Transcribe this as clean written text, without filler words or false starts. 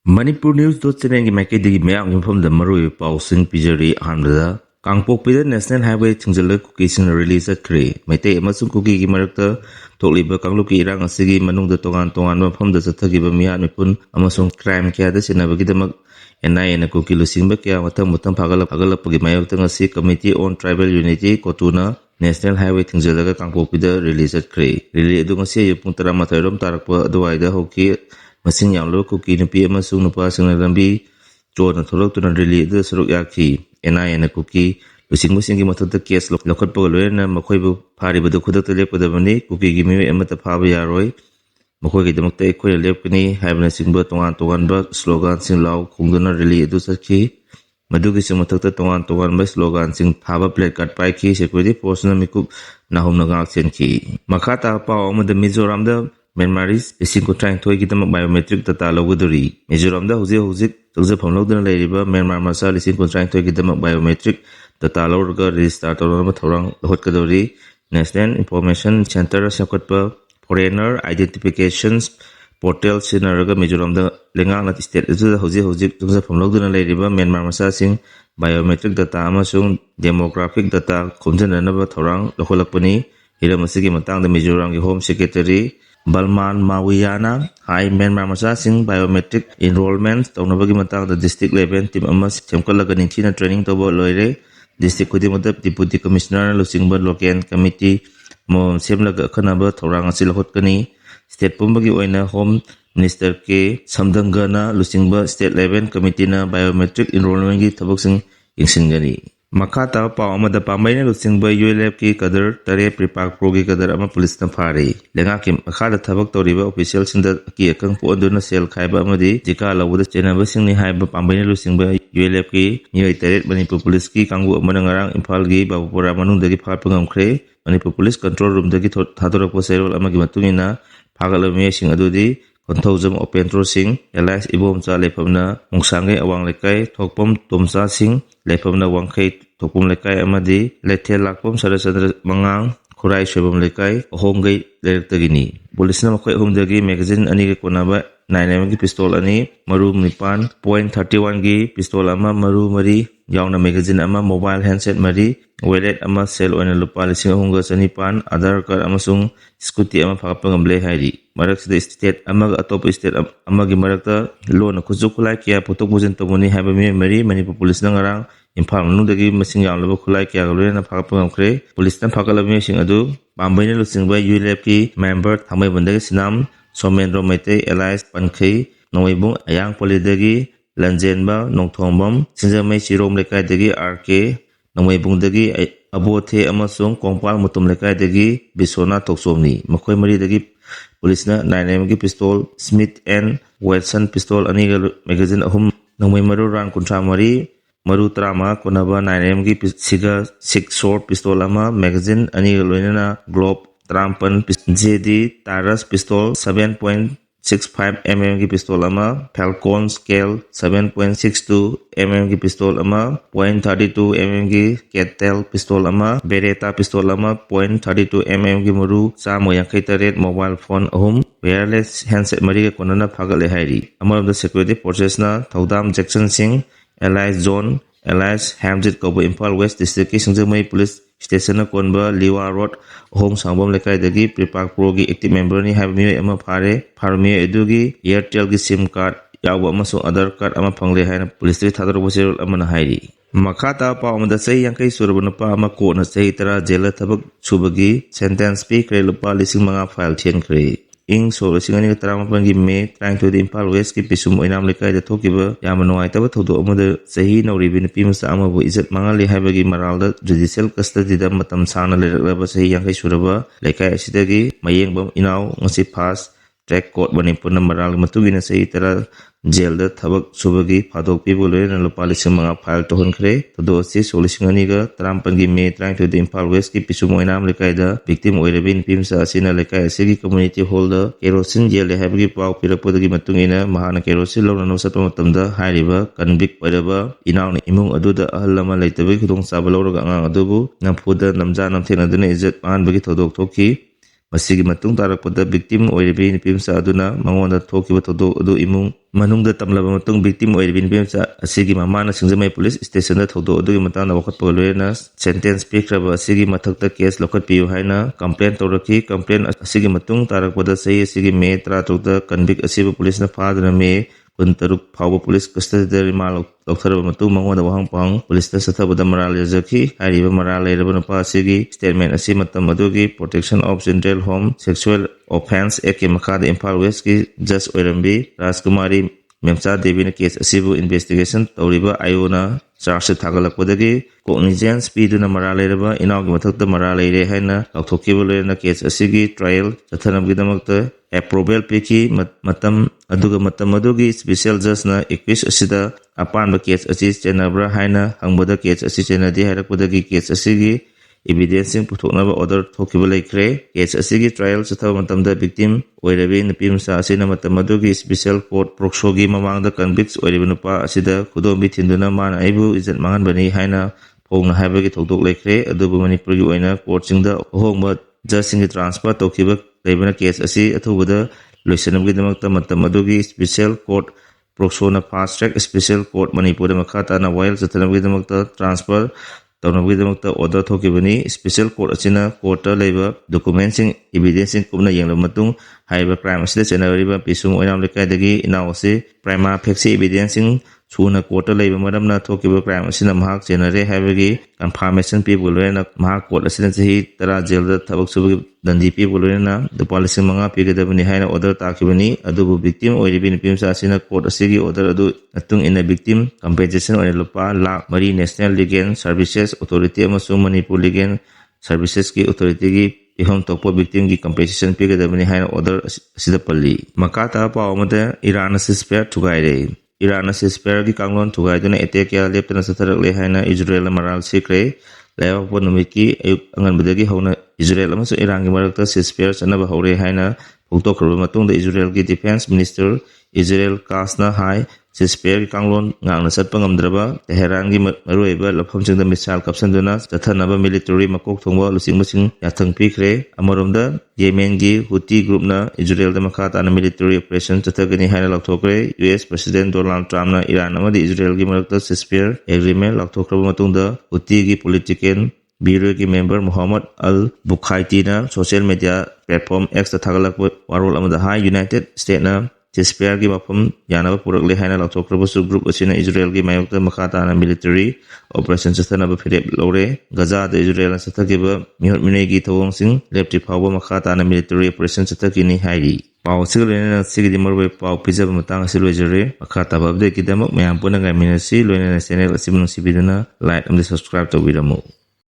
Manipur News.cn maikaydagi mayam yumfamda marui pausing pijari ahanbada Kangpokpida National Highway thingzala kukisin release atkre maitai amasung kuki gi marakta thokliba kangluki irang asigi manungda tongan mafamda chathagiba miyan mipun amasung crime kayada sinabagidamag NIA na kuki lusingba kaya matang pagalapagi mayokta ngasi Committee on Tribal Unity Kotuna National Highway thingzalaga Kangpokpida release atkre release adu ngasi ayupung 13 rom tarakpa aduwaida hoki masing yamlo kuki nupi amasung nupa singna lambi Jordan Thorok release adu saruk yaki NIA na kuki lusingmusingi mathota case lokhatpa loena makhoibu pharibadu khudakta lepodabani kuki gi mi amata phaba yaroi makhoi gi damakta ekhoi lepkani haibna singba tongan ba slogan sing law khungduna rally edu sakhi madugi samathakta tongan ba slogan sing phaba plate card pai ki security force na mikup nahum na ngak chen ki makhata pa amada Mizoram da Myanmaris ising ko trying thoi gi damak biometric data loguduri Mizoram da hujik tungza phamlogduna leiriba Myanmar masa lising ko trying thoi gi damak biometric data logurga register tawrama thorang lohotkadori National Information Center sakatpa Foreigner Identifications Portal sinaraga Mizoram da lengang na state ajuda hujik tungza phamlogduna leiriba Myanmar masa sing biometric data amasung demographic data khomjananaba thorang loholakpani hiramasi gi matangda Mizoram gi Home Secretary Balman Mawiyana hai Myanmar masa sing biometric enrollment taunabagi matangda district level team ama semkalaga ningchina training tobo loire district kudimata deputy commissioner lusingba local committee mo semlaga khanaba thorang asi lohotkani state pumbagi oina home minister ke samdangana lusingba state level committee na biometric enrollment gi thabak sing ingsingani Makata pa amada pamaina lusingba ULF ki kadar tare pripak pro gi kadar ama police na phari lenga ki makada thabak toriba official sinda ki akang pu anduna sel khaiba amadi jika lawuda chenaba singni haiba pamaina lusingba ULF ki nyoi tare Manipur police ki kanggu amana ngarang Imphal gi babupura manungdagi pharpa ngamkhre Manipur police control room dagi thadorakpa serol amagi matungina phagalame sing adudi Konthojam Opentro Singh, Elias Ibomcha Lepamna, Mungsangai Awang Lekai, Thokpom Tomsa Singh, Lepamna Wangkai, Thokpom Lekai Amadi, Lethel Lakpom Sarasandra Mangang, Khurai Shobam Lekai, Homgai Lertagini. Polisna Makai Homdagi magazine ani ke konaba 9mm ki pistol ani, Maru Nipan, .31 ki pistol ama, Maru Mari, Yauna magazine ama, mobile handset Mari, wallet ama sel oina lupa lising ahungga sanipan, Aadhaar card amasung scooty ama phakapangamble hairi. Marak sida state amaga atop state amagi marakta lo na khuzuk khulai kya putok bujen tomoni haiba mari Manipur police na ngarang Imphal manungdagi masing yamlaba khulai kya galure na phakapangamkhre police na phakalami sing adu pambaina lusingba ULF ki member thamai bandagi sinam Somendro Maitei Elias Pankhei Noibung Ayang Polidagi Lanjenba Nongthombam Sinjamai Chirom Lekaidagi RK Noibungdagi Abothe amasung Kongpal Mutum Lekaidagi Bisona Toksomni makhoi mari dagi Police na 9mm ki pistol Smith and Wesson pistol ani magazine ahum nangmai maru ran kuntra mari maru trama konaba 9mm ki siga 6 short pistol ama magazine ani loinana globe trampan JD Taras pistol 7.65 mm ki pistol ama Falcon scale 7.62 mm ki pistol ama .32 mm ki Kettel pistol ama Beretta pistol ama .32 mm ki maru samo yangkai taret mobile phone ahum wireless handset mari ke konana phagale hairi amar the security forces na Thodam Jackson Singh Elias John Elias Hamjit Kobo Imphal West District ki Singjamai Police Station na konba Liwa Road home sangbam lekai dagi Pripak Pro gi active member ni haiba mi ama pharmi edugi Airtel gi sim card yawa amasung Aadhaar card ama phangle haina police thadar boserol amana hairi Makata pa amada sei yangkai surabana pa ama ko na sei tara jela thabak subagi sentence pi kre lupa lising mga file thien kre ing so lisingani tarama pangi me trying to the Imphal West ki pisum oinam lekai da thokiba yama noi taba thodo amada sahi nauribi ni pimsa ama bo izat mangali haibagi maralda judicial custody da matam sana leraklaba sahi yangkai suraba lekai asidagi mayeng bam inaw ngasi pass track court Manipur na maral matugina sahi tara jail da thabak subagi phadok pi bolore na lupa lising mga file tohon kre todo si so lisingani ga trampan gi me trying to the Imphal West ki pisum oinam lekai da victim oirebin pimsa asina lekai asigi community hall da kerosene jail le habagi pau pirapodagi matungina mahana kerosene lo na satwa matamda hairiba convict oiraba inaw ni imung aduda ahal lama leitabi khudong sabalo ro ga adubu na phuda namja namthena dune izat pan bagi thodok thoki ꯃꯁꯤꯒꯤ ꯃꯇꯨꯡ ꯇꯥꯔꯛꯄꯗ ꯕꯤꯛꯇꯤꯝ ꯑꯣꯏꯔꯤꯕꯤ ꯅꯨꯄꯤꯃꯆꯥ ꯑꯗꯨꯅ ꯃꯉꯣꯟꯗ ꯊꯣꯛꯈꯤꯕ ꯊꯧꯗꯣꯛ ꯑꯗꯨ ꯏꯃꯨꯡ ꯃꯅꯨꯡꯗ ꯇꯝꯂꯕ ꯃꯇꯨꯡ ꯕꯤꯛꯇꯤꯝ ꯑꯣꯏꯔꯤꯕꯤ ꯅꯨꯄꯤꯃꯆꯥ ꯑꯁꯤꯒꯤ ꯃꯃꯥꯅ ꯁꯤꯡꯖꯃꯩ ꯄꯨꯂꯤꯁ ꯁ꯭ꯇꯦꯁꯟꯗ ꯊꯧꯗꯣꯛ ꯑꯗꯨꯒꯤ ꯃꯇꯥꯡꯗ ꯋꯥꯀꯠꯄꯒ ꯂꯣꯏꯅꯅ ꯁꯦꯟꯇꯦꯟꯁ ꯄꯤꯈ꯭ꯔꯕ ꯑꯁꯤꯒꯤ ꯃꯊꯛꯇ ꯀꯦꯁ ꯂꯧꯈꯠꯄꯤꯌꯨ ꯍꯥꯏꯅ ꯀꯝꯄ꯭ꯂꯦꯟ ꯇꯧꯔꯛꯈꯤ꯫ ꯀꯝꯄ꯭ꯂꯦꯟ ꯑꯁꯤꯒꯤ ꯃꯇꯨꯡ ꯇꯥꯔꯛꯄꯗ ꯆꯍꯤ ꯑꯁꯤꯒꯤ ꯃꯦ 16ꯗ ꯀꯟꯚꯤꯛ ꯑꯁꯤꯕꯨ ꯄꯨꯂꯤꯁꯅ ꯐꯥꯗꯨꯅ ꯃꯦ 23 ꯐꯥꯎꯕ ꯄꯨꯂꯤꯁ ꯀꯁꯇꯗꯤꯗ ꯔꯤꯃꯥꯟꯗ ꯂꯧꯊꯔꯕ ꯃꯇꯨꯡ ꯃꯉꯣꯟꯗ ꯋꯥꯍꯪꯄꯥꯎ ꯄꯨꯂꯤꯁꯇ ꯆꯠꯊꯕꯗ ꯃꯔꯥꯜ ꯌꯥꯖꯈꯤ꯫ ꯍꯥꯏꯔꯤꯕ ꯃꯔꯥꯜ ꯂꯩꯔꯕ ꯅꯨꯄꯥ ꯑꯁꯤꯒꯤ ꯁ꯭ꯇꯦꯠꯃꯦꯟ ꯑꯁꯤ ꯃꯇꯝ ꯑꯗꯨꯒꯤ ꯄ꯭ꯔꯣꯇꯦꯛꯁꯟ ꯑꯣꯐ ꯆꯤꯜꯗ꯭ꯔꯦꯟ ꯍꯣꯝ ꯁꯦꯛꯁꯨꯑꯦꯜ ꯑꯣꯐꯦꯟꯁ ꯑꯦꯛꯀꯤ ꯃꯈꯥꯗ ꯏꯝꯐꯥꯜ ꯋꯦꯁꯀꯤ ꯖꯖ ꯑꯣꯏꯔꯝꯕꯤ ꯔꯥꯖꯀꯨꯃꯥꯔꯤ ꯃꯦꯝꯆꯥ ꯗꯦꯕꯤꯅ ꯀꯦꯁ ꯑꯁꯤꯕꯨ ꯏꯟꯚꯦꯁꯇꯤꯒꯦꯁꯟ ꯇꯧꯔꯤꯕ ꯑꯥꯏꯑꯣꯅ ꯆꯥꯔꯖꯁꯤꯠ ꯊꯥꯒꯠꯂꯛꯄꯗꯒꯤ ꯀꯣꯛꯅꯤꯖꯦꯟꯁ ꯄꯤꯗꯨꯅ ꯃꯔꯥꯜ ꯂꯩꯔꯕ ꯏꯅꯥꯎꯒꯤ ꯃꯊꯛꯇ ꯃꯔꯥꯜ ꯂꯩꯔꯦ ꯍꯥꯏꯅ ꯂꯥꯎꯊꯣꯛꯈꯤꯕ ꯂꯣꯏꯅꯅ ꯀꯦꯁ ꯑꯁꯤꯒꯤ ꯇ꯭ꯔꯥꯏꯌꯦꯜ ꯆꯠꯊꯅꯕꯒꯤꯗꯃꯛꯇ ꯑꯦꯄ꯭ꯔꯣꯕꯦꯜ ꯄꯤꯈꯤ꯫ ꯃꯇꯝ ꯑꯗꯨꯒꯤ ꯁ꯭ꯄꯦꯁꯤꯌꯦꯜ ꯖꯖꯅ ꯑꯦꯛꯌꯨꯖ ꯑꯁꯤꯗ ꯑꯄꯥꯟꯕ ꯀꯦꯁ ꯑꯁꯤ ꯆꯦꯟꯅꯕ꯭ꯔꯥ ꯍꯥꯏꯅ ꯍꯪꯕꯗ ꯀꯦꯁ ꯑꯁꯤ ꯆꯦꯟꯅꯗꯦ ꯍꯥꯏꯔꯛꯄꯗꯒꯤ ꯀꯦꯁ ꯑꯁꯤꯒꯤ ꯏꯚꯤꯗꯦꯟꯁꯁꯤꯡ ꯄꯨꯊꯣꯛꯅꯕ ꯑꯣꯔꯗꯔ ꯊꯣꯛꯈꯤꯕ ꯂꯩꯈ꯭ꯔꯦ꯫ ꯀꯦꯁ ꯑꯁꯤꯒꯤ ꯇ꯭ꯔꯥꯏꯌꯦꯜ ꯆꯠꯊꯕ ꯃꯇꯝꯗ ꯕꯤꯛꯇꯤꯝ ꯑꯣꯏꯔꯕꯤ ꯅꯨꯄꯤꯃꯆꯥ ꯑꯁꯤꯅ ꯃꯇꯝ ꯑꯗꯨꯒꯤ ꯁ꯭ꯄꯦꯁꯤꯌꯦꯜ ꯀꯣꯔꯠ ꯄꯣꯛꯁꯣꯒꯤ ꯃꯃꯥꯡꯗ ꯀꯟꯚꯤꯛꯁ ꯑꯣꯏꯔꯤꯕ ꯅꯨꯄꯥ ꯑꯁꯤꯗ ꯈꯨꯗꯣꯝꯕꯤ ꯊꯤꯟꯗꯨꯅ ꯃꯥꯅ ꯑꯩꯕꯨ ꯏꯖꯠ ꯃꯥꯡꯍꯟꯕꯅꯤ ꯍꯥꯏꯅ ꯐꯣꯡꯅ ꯍꯥꯏꯕꯒꯤ ꯊꯧꯗꯣꯛ ꯂꯩꯈ꯭ꯔꯦ꯫ ꯑꯗꯨꯕꯨ ꯃꯅꯤꯄꯨꯔꯒꯤ ꯑꯣꯏꯅ ꯀꯣꯔꯠꯁꯤꯡꯗ ꯑꯍꯣꯡꯕ ꯖꯖꯁꯤꯡꯒꯤ ꯇ꯭ꯔꯥꯟꯁꯐꯔ ꯇꯧꯈꯤꯕ ꯂꯩꯕꯅ ꯀꯦꯁ ꯑꯁꯤ ꯑꯊꯨꯕꯗ ꯂꯣꯏꯁꯤꯟꯅꯕꯒꯤꯗꯃꯛꯇ ꯃꯇꯝ ꯑꯗꯨꯒꯤ ꯁ꯭ꯄꯦꯁꯤꯌꯦꯜ ꯀꯣꯔꯠ ꯄꯣꯛꯁꯣꯅ ꯐꯥꯁꯠ ꯇ꯭ꯔꯦꯛ ꯁ꯭ꯄꯦꯁꯤꯌꯦꯜ ꯀꯣꯔꯠ ꯃꯅꯤꯄꯨꯔꯗ ꯃꯈꯥ ꯇꯥꯅ ꯋꯥꯌꯦꯜ ꯆꯠꯊꯅꯕꯒꯤꯗꯃꯛꯇ ꯇ꯭ꯔꯥꯟꯁꯐꯔ ꯇꯧꯅꯕꯒꯤꯗꯃꯛꯇ ꯑꯣꯔꯗꯔ ꯊꯣꯛꯈꯤꯕꯅꯤ꯫ ꯁ꯭ꯄꯦꯁꯤꯌꯦल ꯀꯣꯔꯠ ꯑꯁꯤꯅ ꯀꯣꯔꯠꯇ ꯂꯩꯕ ꯗꯣꯀꯨꯃꯦꯟꯠꯁꯤꯡ ꯏꯚꯤꯗꯦꯟꯁꯁꯤꯡ ꯀꯨꯞꯅ ꯌꯦꯡꯂꯕ ꯃꯇꯨꯡ ꯍꯥꯏꯔꯤꯕ ꯀ꯭ꯔꯥꯏꯝ ꯑꯁꯤꯗ ꯆꯦꯟꯅꯔꯤꯕ ꯄꯤꯁꯨꯝ ꯑꯣꯏꯅꯥꯝ ꯂꯩꯀꯥꯏꯗꯒꯤ ꯏꯅꯥꯎ ꯑꯁꯤ ꯄ꯭ꯔꯥꯏꯃꯥ ꯐꯦꯛꯁꯤ ꯏꯚꯤꯗꯦꯟꯁꯁꯤꯡ ꯁꯨꯅ ꯀꯣꯔꯠꯇ ꯂꯩꯕ ꯃꯔꯝꯅ ꯊꯣꯛꯈꯤꯕ ꯀ꯭ꯔꯥꯏꯝ ꯑꯁꯤꯅ ꯃꯍꯥꯛ ꯆꯦꯟꯅꯔꯦ ꯍꯥꯏꯕꯒꯤ ꯀꯟꯐꯥꯔꯃꯦꯁꯟ ꯄꯤꯕꯒ ꯂꯣꯏꯅꯅ ꯃꯍꯥꯛ ꯀꯣꯔꯠ ꯑꯁꯤꯅ ꯆꯍꯤ 10 ꯖꯦꯜꯗ ꯊꯕꯛ ꯁꯨꯕꯒꯤ ꯗꯟꯗꯤ ꯄꯤꯕꯒ ꯂꯣꯏꯅꯅ ꯂꯨꯄꯥ 5,000 ꯄꯤꯒꯗꯕꯅꯤ ꯍꯥꯏꯅ ꯑꯣꯔꯗꯔ ꯇꯥꯈꯤꯕꯅꯤ꯫ ꯑꯗꯨꯕꯨ ꯕꯤꯛꯇꯤꯝ ꯑꯣꯏꯔꯤꯕꯤ ꯅꯨꯄꯤꯃꯆꯥ ꯑꯁꯤꯅ ꯀꯣꯔꯠ ꯑꯁꯤꯒꯤ ꯑꯣꯔꯗꯔ ꯑꯗꯨ ꯃꯇꯨꯡꯏꯟꯅ ꯕꯤꯛꯇꯤꯝ ꯀꯝꯄꯦꯟꯁꯦꯁꯟ ꯑꯣꯏꯅ ꯂꯨꯄꯥ 3,00,000 ꯅꯦꯁꯅꯦꯜ ꯂꯤꯒꯦꯜ ꯁꯔꯚꯤꯁꯦꯁ ꯑꯣꯊꯣꯔꯤꯇꯤ ꯑꯃꯁꯨꯡ ꯃꯅꯤꯄꯨꯔ ꯂꯤꯒꯦꯜ ꯁꯔꯚꯤꯁꯦꯁꯀꯤ ꯑꯣꯊꯣꯔꯤꯇꯤꯒꯤ ꯄꯤꯐꯝ ꯊꯣꯛꯄ ꯕꯤꯛꯇꯤꯝꯒꯤ ꯀꯝꯄꯦꯟꯁꯦꯁꯟ ꯄꯤꯒꯗꯕꯅꯤ ꯍꯥꯏꯅ ꯑꯣꯔꯗꯔ ꯑꯁꯤꯗ ꯄꯜꯂꯤ꯫ ꯃꯈꯥ ꯇꯥꯕ ꯄꯥꯎ ꯑꯃꯗ ꯏꯔꯥꯟꯅ ꯁꯤꯖꯐꯥꯌꯔ ꯊꯨꯒꯥꯏꯔꯦ꯫ ꯏꯔꯥꯟꯅ ꯁꯤꯖꯐꯥꯌꯔꯒꯤ ꯀꯥꯡꯂꯣꯟ ꯊꯨꯒꯥꯏꯗꯨꯅ ꯑꯦꯇꯦꯛ ꯀꯌꯥ ꯂꯦꯞꯇꯅ ꯆꯠꯊꯔꯛꯂꯦ ꯍꯥꯏꯅ ꯏꯖꯔꯦꯜꯅ ꯃꯔꯥꯜ ꯁꯤꯈ꯭ꯔꯦ꯫ ꯂꯩꯕꯥꯛꯄꯣꯛꯄ ꯅꯨꯃꯤꯠꯀꯤ ꯑꯌꯨꯛ ꯑꯉꯟꯕꯗꯒꯤ ꯍꯧꯅ ꯏꯖꯔꯦꯜ ꯑꯃꯁꯨꯡ ꯏꯔꯥꯟꯒꯤ ꯃꯔꯛꯇ ꯁꯤꯖꯐꯥꯌꯔ ꯆꯠꯅꯕ ꯍꯧꯔꯦ ꯍꯥꯏꯅ ꯐꯣꯡꯗꯣꯛꯈ꯭ꯔꯕ ꯃꯇꯨꯡꯗ ꯏꯖꯔꯦꯜꯒꯤ ꯗꯤꯐꯦꯟꯁ ꯃꯤꯅꯤꯁꯇꯔ ꯏꯖꯔꯦꯜ ꯀꯥꯁꯅ ꯍꯥꯏ ꯁꯤꯖꯐꯥꯌꯔꯒꯤ ꯀꯥꯡꯂꯣꯟ ꯉꯥꯛꯅ ꯆꯠꯄ ꯉꯝꯗ꯭ꯔꯕ ꯇꯦꯍꯔꯥꯟꯒꯤ ꯃꯔꯨꯑꯣꯏꯕ ꯂꯝꯐꯝꯁꯤꯡꯗ ꯃꯤꯁꯥꯏꯜ ꯀꯥꯞꯁꯤꯟꯗꯨꯅ ꯆꯠꯊꯅꯕ ꯃꯤꯂꯤꯇꯔꯤ ꯃꯀꯣꯛ ꯊꯣꯡꯕ ꯂꯨꯆꯤꯡꯕꯁꯤꯡ ꯌꯥꯊꯪ ꯄꯤꯈ꯭ꯔꯦ꯫ ꯑꯃꯔꯣꯝꯗ ꯌꯦꯃꯦꯟꯒꯤ ꯍꯨꯇꯤ ꯒ꯭ꯔꯨꯞꯅ ꯏꯖꯔꯦꯜꯗ ꯃꯈꯥ ꯇꯥꯅ ꯃꯤꯂꯤꯇꯔꯤ ꯑꯣꯄꯔꯦꯁꯟ ꯆꯠꯊꯒꯅꯤ ꯍꯥꯏꯅ ꯂꯥꯎꯊꯣꯛꯈ꯭ꯔꯦ꯫ ꯌꯨꯑꯦꯁ ꯄ꯭ꯔꯦꯁꯤꯗꯦꯟꯠ ꯗꯣꯅꯥꯜꯗ ꯇ꯭ꯔꯝꯞꯅ ꯏꯔꯥꯟ ꯑꯃꯗꯤ ꯏꯖꯔꯦꯜꯒꯤ ꯃꯔꯛꯇ ꯁꯤꯖꯐꯥꯌꯔ ꯑꯦꯒ꯭ꯔꯤꯃꯦꯟꯠ ꯂꯥꯎꯊꯣꯛꯈ꯭ꯔꯕ ꯃꯇꯨꯡꯗ ꯍꯨꯇꯤꯒꯤ ꯄꯣꯂꯤꯇꯤꯀꯦꯜ ꯕ꯭ꯌꯨꯔꯣꯒꯤ ꯃꯦꯝꯕꯔ ꯃꯣꯍꯝꯃꯗ ꯑꯜ ꯕꯨꯈꯥꯏꯇꯤꯅ ꯁꯣꯁꯤꯌꯦꯜ ꯃꯤꯗꯤꯌꯥ ꯄ꯭ꯂꯦꯠꯐꯣꯔꯝ ꯑꯦꯛꯁꯇ ꯊꯥꯒꯠꯂꯛꯄ ꯋꯥꯔꯣꯜ ꯑꯃꯗ ꯍꯥꯏ ꯌꯨꯅꯥꯏꯇꯦꯗ ꯁ꯭ꯇꯦꯠꯁꯅ ꯁꯤꯖꯐꯥꯌꯔꯒꯤ ꯋꯥꯐꯝ ꯌꯥꯅꯕ ꯄꯨꯔꯛꯂꯦ ꯍꯥꯏꯅ ꯂꯥꯎꯊꯣꯛꯈ꯭ꯔꯕꯁꯨ ꯒ꯭ꯔꯨꯞ ꯑꯁꯤꯅ ꯏꯖꯔꯦꯜꯒꯤ ꯃꯥꯌꯣꯛꯇ ꯃꯈꯥ ꯇꯥꯅ ꯃꯤꯂꯤꯇꯔꯤ ꯑꯣꯄꯔꯦꯁꯟ ꯆꯠꯊꯅꯕ ꯐꯤꯔꯦꯞ ꯂꯧꯔꯦ꯫ ꯒꯖꯥꯗ ꯏꯖꯔꯦꯜꯅ ꯆꯠꯊꯈꯤꯕ ꯃꯤहुꯠ ꯃꯤꯅꯩꯒꯤ ꯊꯧꯑꯣꯡꯁꯤꯡ ꯂꯦꯞꯇ꯭ꯔꯤ ꯐꯥꯎꯕ ꯃꯈꯥ ꯇꯥꯅ ꯃꯤꯂꯤꯇꯔꯤ ꯑꯣꯄꯔꯦꯁꯟ ꯆꯠꯊꯈꯤꯅꯤ ꯍꯥꯏꯔꯤ꯫ ꯄꯥꯎ ꯑꯁꯤꯒ ꯂꯣꯏꯅꯅ ꯉꯁꯤꯒꯤꯗꯤ ꯃꯔꯨꯑꯣꯏꯕ ꯄꯥꯎ ꯄꯤꯖꯕ ꯃꯇꯥꯡ ꯑꯁꯤ ꯂꯣꯏꯖꯔꯦ꯫ ꯃꯈꯥ ꯇꯥꯕ ꯑꯞꯗꯦꯠꯀꯤꯗꯃꯛ ꯃꯌꯥꯝ ꯄꯨꯟꯅ ꯉꯥꯏꯃꯤꯟꯅꯁꯤ꯫ ꯂꯣꯏꯅꯅ ꯆꯦꯅꯦꯜ ꯑꯁꯤꯕꯨ ꯅꯨꯡꯁꯤꯕꯤꯗꯨꯅ ꯂꯥꯏꯛ ꯑꯃꯗꯤ ꯁꯕꯁꯀ꯭ꯔꯥꯏꯕ ꯇꯧꯕꯤꯔꯝꯃꯨ꯫